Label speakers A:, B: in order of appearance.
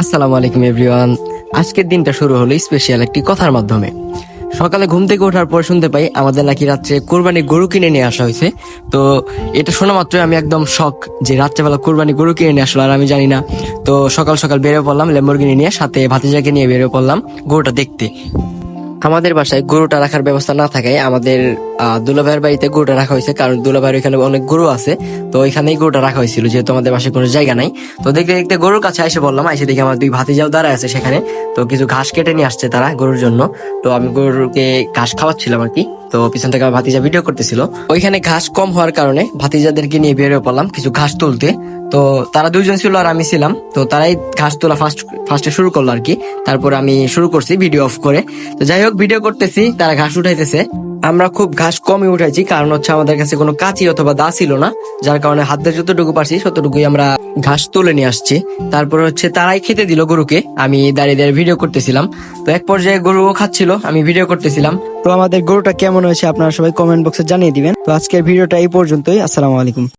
A: আসসালামু আলাইকুম এভরিওয়ান। আজকের দিনটা শুরু হলো স্পেশাল একটি কথার মাধ্যমে। সকালে ঘুম থেকে ওঠার পর শুনতে পাই আমাদের নাকি রাত্রে কোরবানি গরু কিনে নিয়ে আসা হয়েছে। তো এটা শোনা মাত্রই আমি একদম শক যে রাত্রেবেলা কোরবানি গরু কিনে নিয়ে আসলো আর আমি জানি না। তো সকাল সকাল বেরিয়ে পড়লাম ল্যাম্বরগিনি নিয়ে, সাথে ভাতিজাকে নিয়ে বেরিয়ে পড়লাম গরুটা দেখতে। আমাদের বাসায় গরুটা রাখার ব্যবস্থা না থাকায় আমাদের দুলাভাইয়ের বাড়িতে গরুটা রাখা হয়েছে, কারণ দুলাভাইয়ের এখানে অনেক গরু আছে। তো ওইখানেই গরুটা রাখা হয়েছিল, যেহেতু আমাদের বাসায় কোনো জায়গা নাই। তো দেখতে দেখতে গরুর কাছে এসে বললাম, এসে দেখি আমার দুই ভাতিজাও দাঁড়ায় আছে সেখানে। তো কিছু ঘাস কেটে নিয়ে আসছে তারা গরুর জন্য। তো আমি গরুকে ঘাস খাওয়াচ্ছিলাম আর কি। তো পিছন থেকে আমার ভাতিজা ভিডিও করতেছিল। ওইখানে ঘাস কম হওয়ার কারণে ভাতিজাদেরকে নিয়ে বেরিয়ে পড়লাম কিছু ঘাস তুলতে। তো তারা দুইজন ছিল আর আমি ছিলাম। তো তারাই ঘাস তোলা ফার্স্টে শুরু করলো আর কি। তারপর আমি শুরু করছি ভিডিও অফ করে। তো যাই হোক, ভিডিও করতেছি, তারা ঘাস উঠাইতেছে। আমরা খুব ঘাস কমই উঠাইছি, কারণ হচ্ছে আমাদের কাছে কোনো কাঁচি অথবা দা ছিল না, যার কারণে হাত দিয়ে যতটুকু পারছি ততটুকুই আমরা ঘাস তুলে নিয়ে আসছি। তারপর হচ্ছে তারাই খেতে দিল গরুকে, আমি দাঁড়িয়ে দাঁড়িয়ে ভিডিও করতেছিলাম। তো এক পর্যায়ে গরু খাচ্ছিল, আমি ভিডিও করতেছিলাম। তো আমাদের গরুটা কেমন হয়েছে আপনারা সবাই কমেন্ট বক্সে জানিয়ে দিবেন। তো আজকের ভিডিওটা এই পর্যন্তই। আসসালামু আলাইকুম।